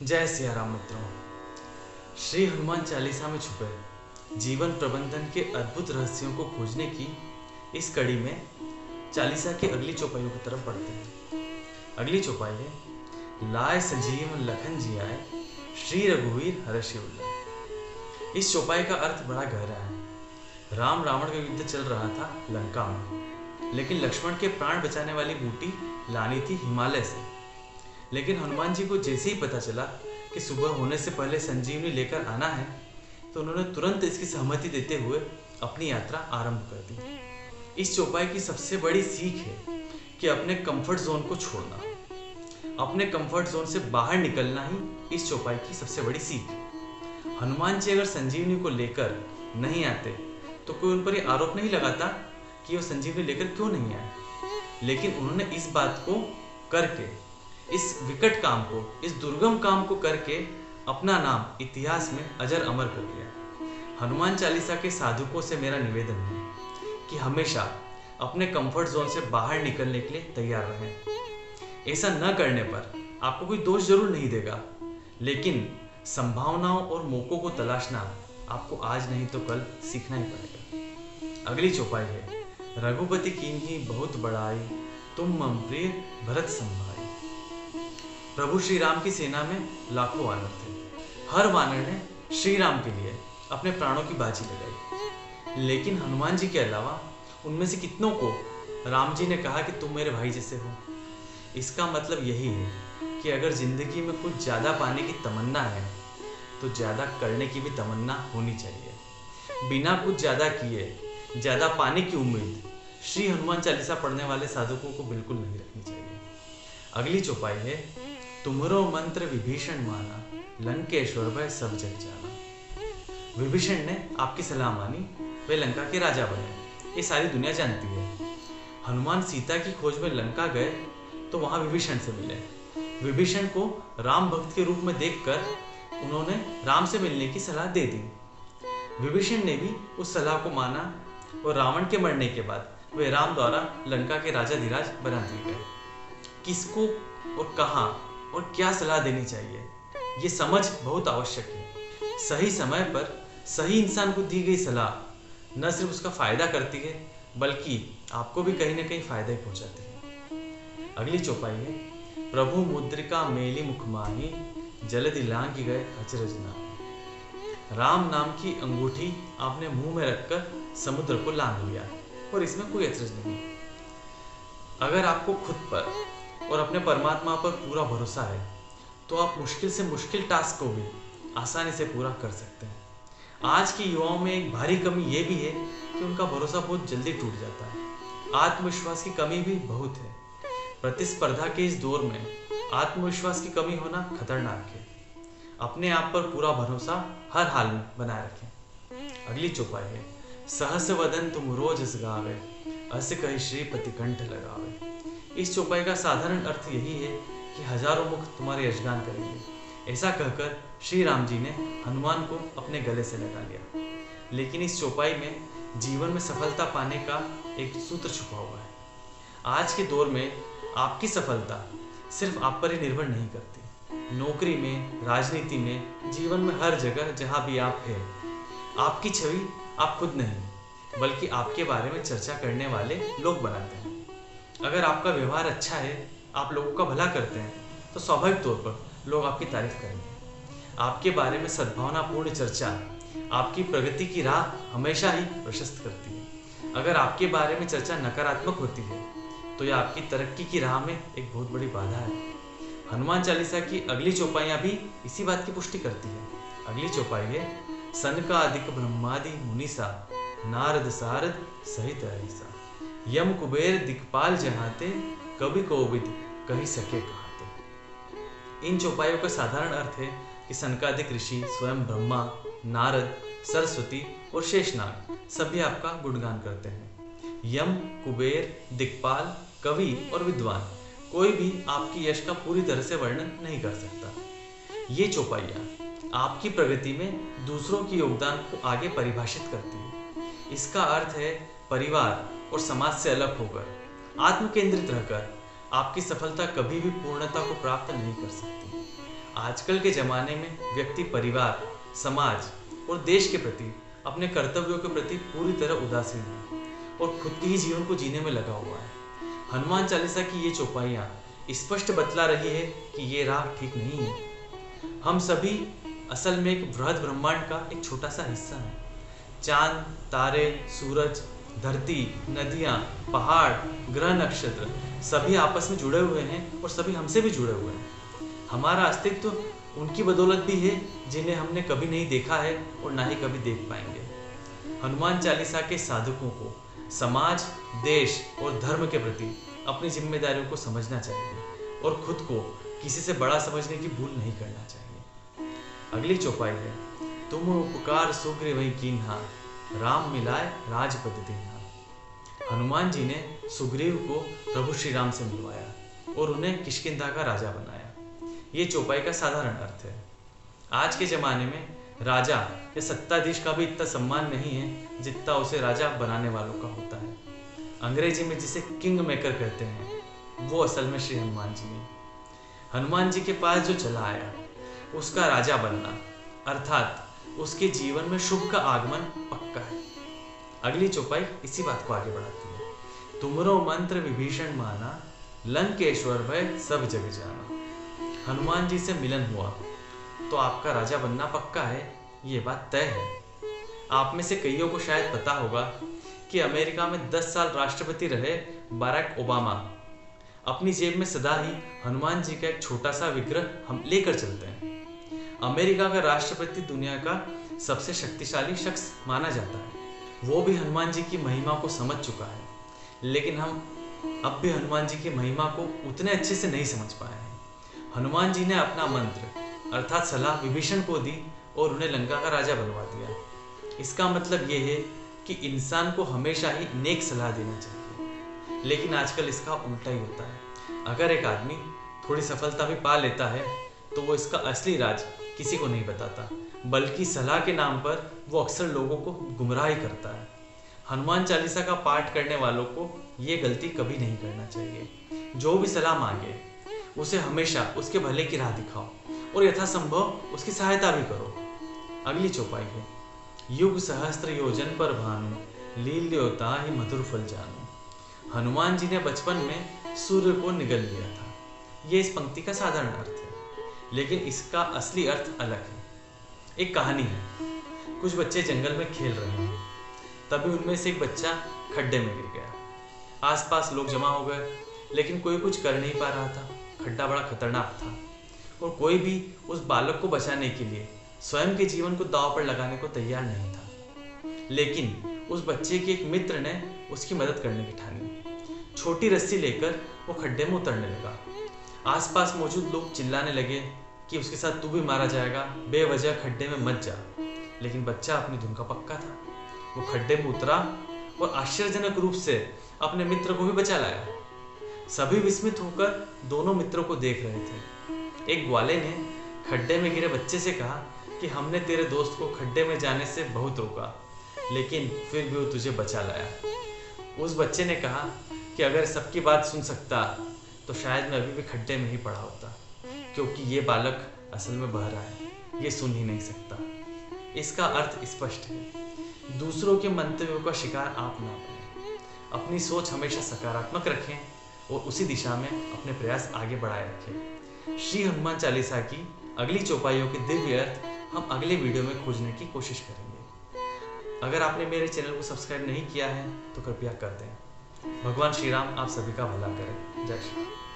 जय सिया राम मित्रों। श्री हनुमान चालीसा में छुपे जीवन प्रबंधन के अद्भुत रहस्यों को खोजने की इस कड़ी में चालीसा की अगली चौपाइयों की तरफ बढ़ते हैं। अगली चौपाई है, लाए संजीवन लखन जियाए श्री रघुवीर हर्षि उल्लाय। इस चौपाई का अर्थ बड़ा गहरा है। राम रावण का युद्ध चल रहा था लंका में, लेकिन लक्ष्मण के प्राण बचाने वाली बूटी लानी थी हिमालय से। लेकिन हनुमान जी को जैसे ही पता चला कि सुबह होने से पहले संजीवनी लेकर आना है, तो उन्होंने तुरंत इसकी सहमति देते हुए अपनी यात्रा आरंभ कर दी। इस चौपाई की सबसे बड़ी सीख है कि अपने कंफर्ट जोन को छोड़ना, अपने कंफर्ट जोन से बाहर निकलना ही इस चौपाई की सबसे बड़ी सीख है। हनुमान जी अगर संजीवनी को लेकर नहीं आते तो कोई उन पर ये आरोप नहीं लगाता कि वो संजीवनी लेकर क्यों नहीं आए, लेकिन उन्होंने इस बात को करके, इस विकट काम को, इस दुर्गम काम को करके अपना नाम इतिहास में अजर अमर कर दिया। हनुमान चालीसा के साधुकों से मेरा निवेदन है कि हमेशा अपने कंफर्ट जोन से बाहर निकलने के लिए तैयार रहें। ऐसा न करने पर आपको कोई दोष जरूर नहीं देगा, लेकिन संभावनाओं और मौकों को तलाशना आपको आज नहीं तो कल सीखना ही पड़ेगा। अगली चौपाई है, रघुपति कीन्ही बहुत बड़ाई तुम मम प्रिय भरत संभाई। प्रभु श्री राम की सेना में लाखों वानर थे। हर वानर ने श्री राम के लिए अपने प्राणों की बाजी लगाई, लेकिन हनुमान जी के अलावा उनमें से कितनों को राम जी ने कहा कि तुम मेरे भाई जैसे हो। इसका मतलब यही है कि अगर जिंदगी में कुछ ज्यादा पाने की तमन्ना है तो ज्यादा करने की भी तमन्ना होनी चाहिए। बिना कुछ ज्यादा किए ज्यादा पाने की उम्मीद श्री हनुमान चालीसा पढ़ने वाले साधकों को बिल्कुल नहीं रखनी चाहिए। अगली चौपाई है, तुमरो मंत्र विभीषण माना लंकेश्वर भय सब जग जाना। विभीषण ने आपकी सलाह मानी, वे लंका के राजा बने, ये सारी दुनिया जानती है। हनुमान सीता की खोज में लंका गए तो वहां विभीषण से मिले। विभीषण को राम भक्त के रूप में देखकर उन्होंने राम से मिलने की सलाह दे दी। विभीषण ने भी उस सलाह को माना और रावण के मरने के बाद वे राम द्वारा लंका के राजा धीराज बना दिए गए। किसको और कहां और क्या सलाह देनी चाहिए, ये समझ बहुत आवश्यक है। सही समय पर सही इंसान को दी गई सलाह न सिर्फ उसका फायदा करती है, बल्कि आपको भी कहीं ना कहीं फायदा ही पहुंचाती है। अगली चौपाई है, प्रभु मुद्रिका मेली मुख माही जलधि लांघि गए अचरज नाहि। राम नाम की अंगूठी आपने मुंह में रखकर समुद्र को लांघ लिया और इसमें कोई अचरज नहीं। अगर आपको खुद पर और अपने परमात्मा पर पूरा भरोसा है तो आप मुश्किल से मुश्किल टास्क को भी आसानी से पूरा कर सकते हैं। आज के युवाओं में एक भारी कमी ये भी है कि उनका भरोसा बहुत जल्दी टूट जाता है। आत्मविश्वास की कमी भी बहुत है। प्रतिस्पर्धा के इस दौर में आत्मविश्वास की कमी होना खतरनाक है। अपने आप पर पूरा भरोसा हर हाल में बनाए रखें। अगली चौपाई है, सहस वदन तुम रोज अस गावे अस कहि श्रीपति कंठ लगावे। इस चौपाई का साधारण अर्थ यही है कि हजारों मुख तुम्हारे यशगान करेंगे। ऐसा कहकर श्री राम जी ने हनुमान को अपने गले से लगा लिया। लेकिन इस चौपाई में जीवन में सफलता पाने का एक सूत्र छुपा हुआ है। आज के दौर में आपकी सफलता सिर्फ आप पर ही निर्भर नहीं करती। नौकरी में, राजनीति में, जीवन में हर जगह जहां भी आप हैं, आपकी छवि आप खुद नहीं बल्कि आपके बारे में चर्चा करने वाले लोग बनाते हैं। अगर आपका व्यवहार अच्छा है, आप लोगों का भला करते हैं, तो स्वाभाविक तौर पर लोग आपकी तारीफ करेंगे। आपके बारे में सद्भावनापूर्ण चर्चा आपकी प्रगति की राह हमेशा ही प्रशस्त करती है। अगर आपके बारे में चर्चा नकारात्मक होती है तो यह आपकी तरक्की की राह में एक बहुत बड़ी बाधा है। हनुमान चालीसा की अगली चौपाइयां भी इसी बात की पुष्टि करती है। अगली चौपाई है, सनकादिक ब्रह्मादि मुनीसा नारद सारद सहित अहिसा। यम कुबेर दिक्पाल जहाते कवि कोविद कही सके कहाते। इन चौपाइयों का साधारण अर्थ है कि सनकादिक ऋषि, स्वयं ब्रह्मा, नारद, सरस्वती और शेषनाग सभी आपका गुणगान करते हैं। यम, कुबेर, दिक्पाल, कवि और विद्वान कोई भी आपकी यश का पूरी तरह से वर्णन नहीं कर सकता। ये चौपाइयाँ आपकी प्रगति में दूसरों के योगदान को आगे परिभाषित करती है। इसका अर्थ है परिवार और समाज से अलग होकर, आत्म केंद्रित रहकर आपकी सफलता कभी भी पूर्णता को प्राप्त नहीं कर सकती। आजकल के ज़माने में व्यक्ति परिवार, समाज और देश के प्रति, अपने कर्तव्यों के प्रति पूरी तरह उदासीन है और खुद के ही जीवन को जीने में लगा हुआ है। हनुमान चालीसा की ये चौपाइयाँ स्पष्ट बतला रही है कि ये राह ठीक नहीं है। हम सभी असल में एक बृहद ब्रह्मांड का एक छोटा सा हिस्सा है। चांद, तारे, सूरज, धरती, नदियाँ, पहाड़, ग्रह, नक्षत्र सभी आपस में जुड़े हुए हैं और सभी हमसे भी जुड़े हुए हैं। हमारा अस्तित्व उनकी बदौलत भी है जिन्हें हमने कभी नहीं देखा है और ना ही कभी देख पाएंगे। हनुमान चालीसा के साधकों को समाज, देश और धर्म के प्रति अपनी जिम्मेदारियों को समझना चाहिए और खुद को किसी से बड़ा समझने की भूल नहीं करना चाहिए। अगली चौपाई है, तुम उपकार सुग्रीव कीन्हा, राम मिलाए राजपद दीन्हा। हनुमान जी ने सुग्रीव को प्रभु श्री राम से मिलवाया और उन्हें किष्किंधा का राजा बनाया। ये चौपाई का साधारण अर्थ है। आज के ज़माने में राजा या सत्ताधीश का भी इतना सम्मान नहीं है जितना उसे राजा बनाने वालों का होता है। अंग्रेजी में जिसे किंग मेकर कहते हैं, वो असल में श्री हनुमान जी हैं। हनुमान जी के पास जो चला आया उसका राजा बनना अर्थात उसके जीवन में शुभ का आगमन पक्का है। अगली चौपाई इसी बात को आगे बढ़ाती है, तुमरो मंत्र विभीषण माना, लंकेश्वर भय सब जग जाना। हनुमान जी से मिलन हुआ तो आपका राजा बनना पक्का है, ये बात तय है। आप में से कईयों को शायद पता होगा कि अमेरिका में 10 साल राष्ट्रपति रहे बराक ओबामा अपनी जेब में सदा ही हनुमान जी का एक छोटा सा विग्रह हम लेकर चलते हैं। अमेरिका का राष्ट्रपति दुनिया का सबसे शक्तिशाली शख्स माना जाता है। वो भी हनुमान जी की महिमा को समझ चुका है, लेकिन हम अब भी हनुमान जी की महिमा को उतने अच्छे से नहीं समझ पाए हैं। हनुमान जी ने अपना मंत्र अर्थात सलाह विभीषण को दी और उन्हें लंका का राजा बनवा दिया। इसका मतलब ये है कि इंसान को हमेशा ही नेक सलाह देना चाहिए, लेकिन आजकल इसका उल्टा ही होता है। अगर एक आदमी थोड़ी सफलता भी पा लेता है तो वो इसका असली राज किसी को नहीं बताता, बल्कि सलाह के नाम पर वो अक्सर लोगों को गुमराह ही करता है। हनुमान चालीसा का पाठ करने वालों को ये गलती कभी नहीं करना चाहिए। जो भी सलाह मांगे उसे हमेशा उसके भले की राह दिखाओ और यथासंभव उसकी सहायता भी करो। अगली चौपाई है, युग सहस्त्र योजन पर भानु, लील्योता ही मधुर फल जानू। हनुमान जी ने बचपन में सूर्य को निगल लिया था। ये इस पंक्ति का साधारण अर्थ है, लेकिन इसका असली अर्थ अलग है। एक कहानी है, कुछ बच्चे जंगल में खेल रहे हैं, तभी उनमें से एक बच्चा खड्डे में गिर गया। आसपास लोग जमा हो गए, लेकिन कोई कुछ कर नहीं पा रहा था। खड्डा बड़ा खतरनाक था और कोई भी उस बालक को बचाने के लिए स्वयं के जीवन को दांव पर लगाने को तैयार नहीं था। लेकिन उस बच्चे के एक मित्र ने उसकी मदद करने की ठानी। छोटी रस्सी लेकर वो खड्डे में उतरने लगा। आसपास मौजूद लोग चिल्लाने लगे कि उसके साथ तू भी मारा जाएगा, बेवजह खड्डे में मत जा। लेकिन बच्चा अपनी धुन का पक्का था। वो खड्डे में उतरा और आश्चर्यजनक रूप से अपने मित्र को भी बचा लाया। सभी विस्मित होकर दोनों मित्रों को देख रहे थे। एक ग्वाले ने खड्डे में गिरे बच्चे से कहा कि हमने तेरे दोस्त को खड्डे में जाने से बहुत रोका, लेकिन फिर भी वो तुझे बचा लाया। उस बच्चे ने कहा कि अगर सबकी बात सुन सकता तो शायद मैं अभी भी खड्डे में ही पड़ा होता, क्योंकि ये बालक असल में बहरा है, ये सुन ही नहीं सकता। इसका अर्थ स्पष्ट है, दूसरों के मंतव्यों का शिकार आप ना बनें। अपनी सोच हमेशा सकारात्मक रखें और उसी दिशा में अपने प्रयास आगे बढ़ाए रखें। श्री हनुमान चालीसा की अगली चौपाइयों के दिव्य अर्थ हम अगले वीडियो में खोजने की कोशिश करेंगे। अगर आपने मेरे चैनल को सब्सक्राइब नहीं किया है तो कृपया कर दें। भगवान श्री राम आप सभी का भला करें। जय श्री राम।